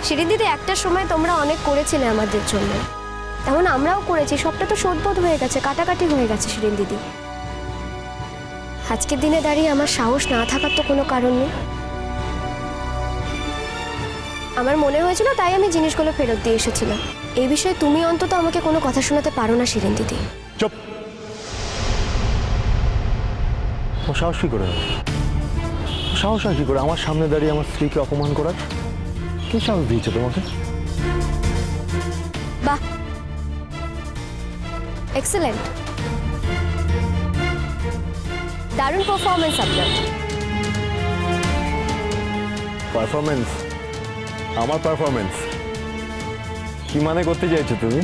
শিরিন দিদি, একটা সময় তোমরা অনেক করেছিলে আমাদের জন্য, তেমন আমরাও করেছি। সবটা তো শোধবোধ হয়ে গেছে, কাটাকাটি হয়ে গেছে শিরিন দিদি। আজকের দিনে দাঁড়িয়ে আমার সাহস না থাকার তো কোনো কারণ নেই। আমার মনে হয়েছিল তাই আমি জিনিসগুলো ফেরত দিয়ে এসেছিলাম। এই বিষয়ে তুমি অন্তত আমাকে কোনো কথা শোনাতে পারো না শিরিন দিদি। চুপ। সাহস কি করে, সাহস কি করে আমার সামনে দাঁড়িয়ে আমার স্ত্রীকে অপমান করার? কি সাহস দিয়েছে তোমাকে? বাহ, এক্সেলেন্ট, দারুণ পারফরমেন্স আপনার। পারফরমেন্স? আমার পারফরমেন্স কি মানে করতে চাইছো তুমি?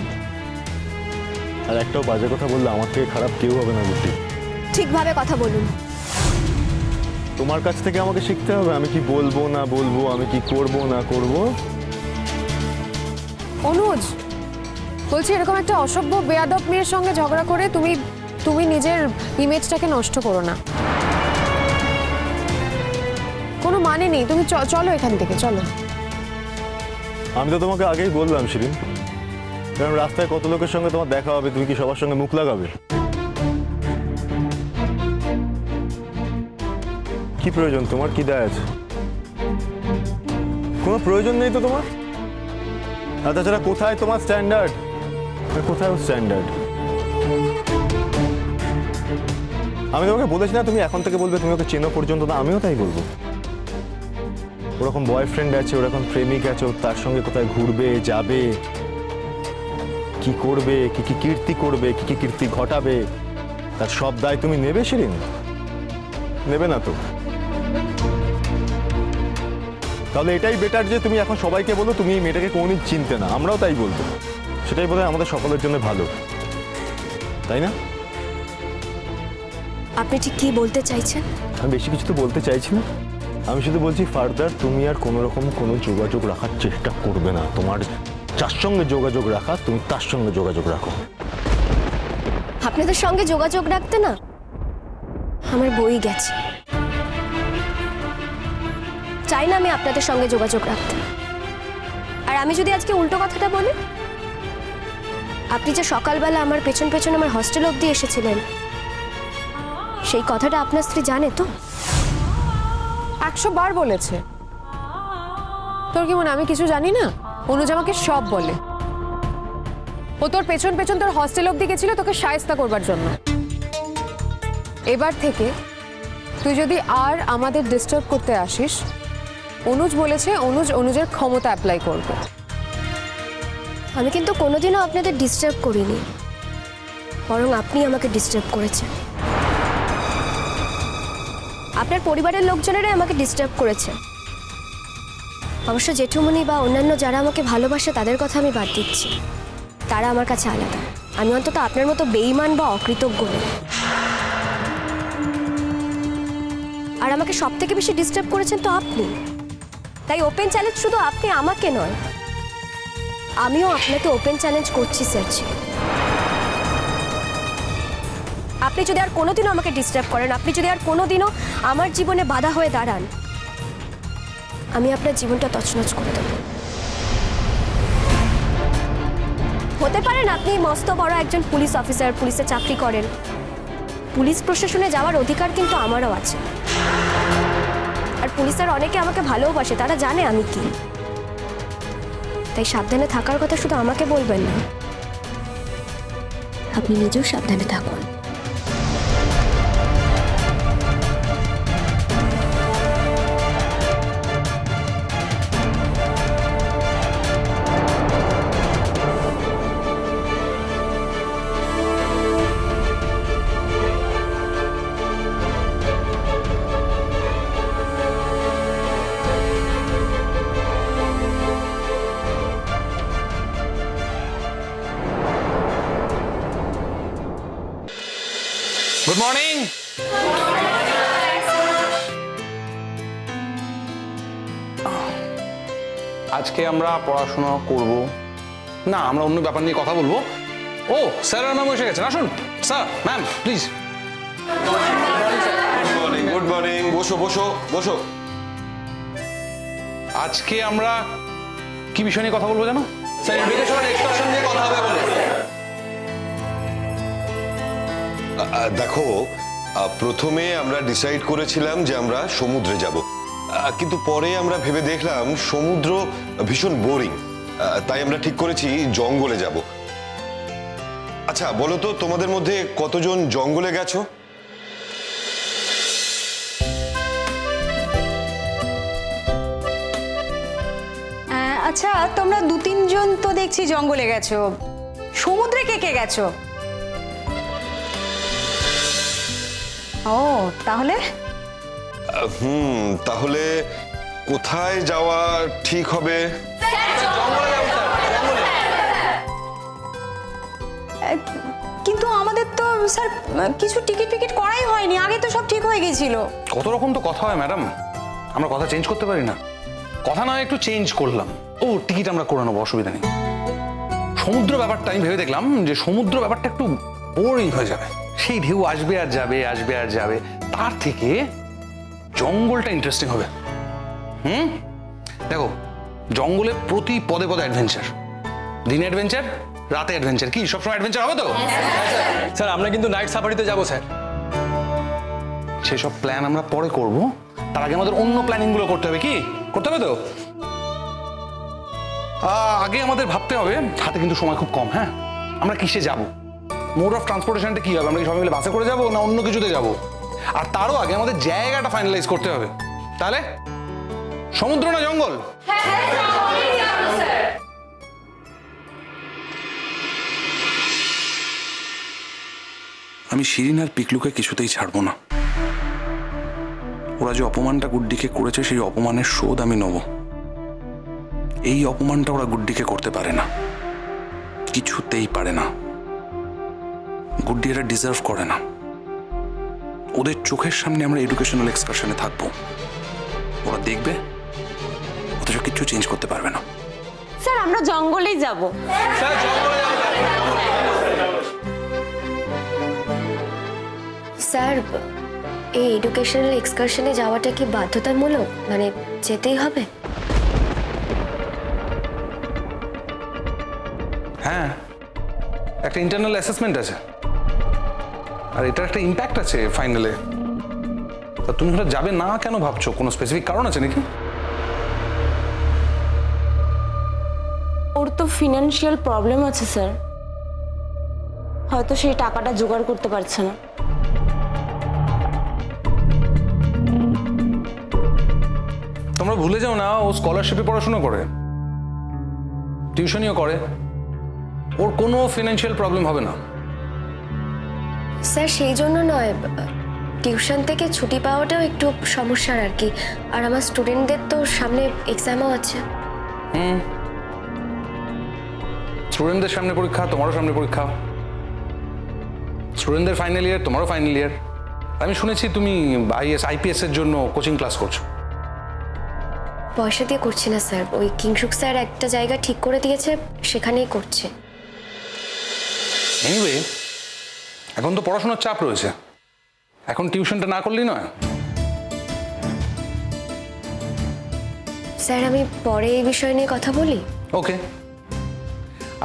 আর একটাও বাজে কথা বললে আমার থেকে খারাপ কেউ হবে না বুদ্ধি। ঠিকভাবে কথা বলুন। তোমার কাছ থেকে আমাকে শিখতে হবে আমি কি বলবো না বলবো, আমি কি করব না করব। অনুজ বলছি, এরকম একটা অসভ্য বেয়াদব মেয়ের সঙ্গে ঝগড়া করে তুমি নিজের ইমেজটাকে নষ্ট করো না। কোনো মানে নেই, তুমি চলো এখান থেকে, চলো। আমি তো তোমাকে আগেই বললাম শিরিন, কারণ রাস্তায় কত লোকের সঙ্গে তোমার দেখা হবে, তুমি কি সবার সঙ্গে মুখ লাগাবে? কি প্রয়োজন তোমার? কি দায় আছে? কোনো প্রয়োজন নেই তো তোমার। আর তাছাড়া কোথায় তোমার স্ট্যান্ডার্ড? কোথায় স্ট্যান্ডার্ড? আমি তোমাকে বলেছি না তুমি এখন থেকে বলবে তুমি ওকে চেনো পর্যন্ত না, আমিও তাই বলবো। ওরকম বয়ফ্রেন্ড আছে, ওরকম প্রেমিক আছে, তার সঙ্গে কোথায় ঘুরবে যাবে, কি করবে, কি কি কীর্তি করবে, কি কি কীর্তি ঘটাবে, তার সব দায় তুমি নেবে শিরিন? নেবে না তো। তাহলে এটাই বেটার যে তুমি এখন সবাইকে বলো তুমি এই মেয়েটাকে কোনদিন চিনতে না, আমরাও তাই বলবো। সেটাই বোধহয় আমাদের সকলের জন্য ভালো, তাই না? আপনি ঠিক কি বলতে চাইছেন? আমি বেশি কিছু তো বলতে চাইছি না, আমি শুধু বলছি ফার্দার তুমি আর কোনো রকম কোনো যোগাযোগ রাখার চেষ্টা করবে না। তোমার যার সঙ্গে যোগাযোগ রাখা তুমি তার সঙ্গে যোগাযোগ রাখো। আপনাদের সঙ্গে যোগাযোগ রাখতে না আমার বই গেছে। চাই না আমি আপনাদের সঙ্গে যোগাযোগ রাখতে। আর আমি যদি আজকে উল্টো কথাটা বলি, আপনি যে সকালবেলা আমার পেছন পেছন আমার হস্টেল অবধি এসেছিলেন, সেই কথাটা আপনার স্ত্রী জানে তো? 100 বার বলেছে। তোর কি মনে আমি কিছু জানি না? অনুজ আমাকে সব বলে। ও তোর পেছন পেছন তোর হস্টেল অবধি গেছিল তোকে শায়েস্তা করবার জন্য। এবার থেকে তুই যদি আর আমাদের ডিস্টার্ব করতে আসিস, অনুজ বলেছে অনুজের ক্ষমতা অ্যাপ্লাই করবে। আমি কিন্তু কোনোদিনও আপনাদের ডিস্টার্ব করিনি, বরং আপনি আমাকে ডিস্টার্ব করেছেন। আপনার পরিবারের লোকজনেরাই আমাকে ডিস্টার্ব করেছে। অবশ্য জেঠুমনি বা অন্যান্য যারা আমাকে ভালোবাসে তাদের কথা আমি বাদ দিচ্ছি, তারা আমার কাছে আলাদা। আমি অন্তত আপনার মতো বেঈমান বা অকৃতজ্ঞ নই। আর আমাকে সব থেকে বেশি ডিস্টার্ব করেছেন তো আপনি। তাই ওপেন চ্যালেঞ্জ শুধু আপনি আমাকে নয়, আমিও আপনাকে ওপেন চ্যালেঞ্জ করছি স্যারজি। আপনি যদি আর কোনোদিনও আমাকে ডিস্টার্ব করেন, আপনি যদি আর কোনোদিনও আমার জীবনে বাধা হয়ে দাঁড়ান, আমি আপনার জীবনটা তছনছ করে দেব। হতে পারেন আপনি মস্ত বড় একজন পুলিশ অফিসার, পুলিশে চাকরি করেন, পুলিশ প্রশাসনে যাওয়ার অধিকার কিন্তু আমারও আছে। আর পুলিশের অনেকে আমাকে ভালোবাসে, তারা জানে আমি কি। তাই সাবধানে থাকার কথা শুধু আমাকে বলবেন না, আপনি নিজেও সাবধানে থাকুন। Good morning. আজকে আমরা পড়াশোনা করব না, আমরা অন্য ব্যাপার নিয়ে কথা বলবো। ও স্যার আর ম্যাম এসে গেছেন, আসুন। Sir, ma'am, please. Good morning, বসো বসো বসো। আজকে আমরা কি বিষয় নিয়ে কথা বলবো জানো? স্যার এডুকেশন এক্সকারশন নিয়ে কথা হবে বলে। দেখো, প্রথমে আমরা ডিসাইড করেছিলাম যে আমরা সমুদ্রে যাব, কিন্তু পরে আমরা ভেবে দেখলাম সমুদ্র ভীষণ বোরিং, তাই আমরা ঠিক করেছি জঙ্গলে যাব। আচ্ছা বলো তো, তোমাদের মধ্যে কতজন জঙ্গলে গেছো? আচ্ছা তোমরা 2-3 জন তো দেখছি জঙ্গলে গেছো, সমুদ্রে কে কে গেছো? ও তাহলে তাহলে কোথায় যাওয়া ঠিক হবে? কিন্তু আমাদের তো স্যার কিছু টিকিট ফিকিট করাই হয়নি, আগে তো সব ঠিক হয়ে গেছিল। কত রকম তো কথা হয় ম্যাডাম, আমরা কথা চেঞ্জ করতে পারি না? কথা না একটু চেঞ্জ করলাম, ও টিকিট আমরা করে নেবো, অসুবিধা নেই। সমুদ্র ব্যাপারটা আমি ভেবে দেখলাম যে সমুদ্র ব্যাপারটা একটু বোরিং হয়ে যাবে, সেই ঢেউ আসবে আর যাবে আসবে আর যাবে, তার থেকে জঙ্গলটা ইন্টারেস্টিং হবে। দেখো, জঙ্গলে প্রতি পদে পদে অ্যাডভেঞ্চার, দিনে অ্যাডভেঞ্চার, রাতে অ্যাডভেঞ্চার। কি সবসময় অ্যাডভেঞ্চার হবে তো? স্যার আমরা কিন্তু নাইট সাফারিতে যাব স্যার। সেসব প্ল্যান আমরা পরে করব, তার আগে আমাদের অন্য প্ল্যানিং গুলো করতে হবে। কি করতে হবে তো? আগে আমাদের ভাবতে হবে, হাতে কিন্তু সময় খুব কম। হ্যাঁ, আমরা কিসে যাব, মোড অফ ট্রান্সপোর্টেশনটা কি হবে, আমরা কি সবাই মিলে বাসে করে যাব না অন্য কিছুতে যাব, আর তারও আগে আমাদের জায়গাটা ফাইনালাইজ করতে হবে। তাহলে সমুদ্র না জঙ্গল? আমি শিরিন আর পিকলুকে কিছুতেই ছাড়বো না। ওরা যে অপমানটা গুড্ডিকে করেছে, সেই অপমানের শোধ আমি নেব। এই অপমানটা ওরা গুড্ডিকে করতে পারে না, কিছুতেই পারে না। গুড্ডি এটা ডিজার্ভ করে না। ওদের চোখের সামনে আমরা এডুকেশনাল এক্সকারশনে থাকবো, ওরা দেখবে, অথচ কিচ্ছু চেঞ্জ করতে পারবে না। স্যার আমরা জঙ্গলেই যাব। স্যার জঙ্গলে যাব। স্যার, এই এডুকেশনাল এক্সকারশনে যাওয়াটা কি বাধ্যতামূলক, মানে যেতেই হবে? হ্যাঁ, একটা ইন্টারনাল অ্যাসেসমেন্ট আছে, আর এটার একটা ইম্প্যাক্ট আছে ফাইনালে। তা তুমি ওটা যাবে না কেন ভাবছো? কোনো স্পেসিফিক কারণ আছে নাকি? ওর তো ফিনান্সিয়াল প্রবলেম আছে স্যার, হয়তো সেই টাকাটা জোগাড় করতে পারছে না। তোমরা ভুলে যাও না, ও স্কলারশিপে পড়াশোনা করে, টিউশনিও করে, ওর কোনো ফিনান্সিয়াল প্রবলেম হবে না। স্যার সেই জন্য নয়, টিউশন থেকে ছুটি পাওয়াটাও একটু সমস্যার আর কি। আর আমার স্টুডেন্টদের তো সামনে এক্সামও আছে। স্টুডেন্টদের সামনে পরীক্ষা, তোমারও সামনে পরীক্ষা। স্টুডেন্টদের ফাইনাল ইয়ার, তোমারও ফাইনাল ইয়ার। আমি শুনেছি তুমি IPS এর জন্য কোচিং ক্লাস করছো। পয়সা দিয়ে করছি না স্যার, ওই কিংসুক স্যার একটা জায়গা ঠিক করে দিয়েছে, সেখানেই করছে। এনিওয়ে, এখন তো পড়াশোনার চাপ রয়েছে, এখন টিউশনটা না করলেই নয়। স্যার আমি পরে এই বিষয় নিয়ে কথা বলি। ওকে,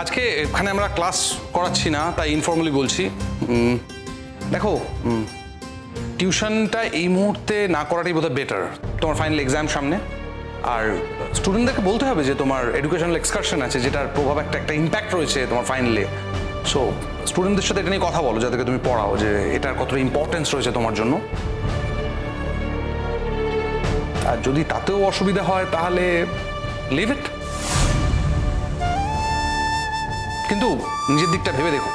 আজকে এখানে আমরা ক্লাস করাচ্ছি না, তাই ইনফর্মালি বলছি। দেখো, টিউশনটা এই মুহূর্তে না করাটাই বোধহয় বেটার। তোমার ফাইনাল এক্সাম সামনে, আর স্টুডেন্টদেরকে বলতে হবে যে তোমার এডুকেশনাল এক্সকারশন আছে, যেটার প্রভাব একটা ইম্প্যাক্ট রয়েছে তোমার ফাইনালে। সো স্টুডেন্টদের সাথে এটা নিয়ে কথা বলো, যাদেরকে তুমি পড়াও, যে এটার কতটা ইম্পর্টেন্স রয়েছে তোমার জন্য। আর যদি তাতেও অসুবিধা হয় তাহলে লিভ ইট, কিন্তু নিজের দিকটা ভেবে দেখো।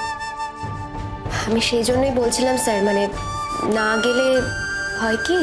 আমি সেই জন্যই বলছিলাম স্যার, মানে না গেলে হয় কি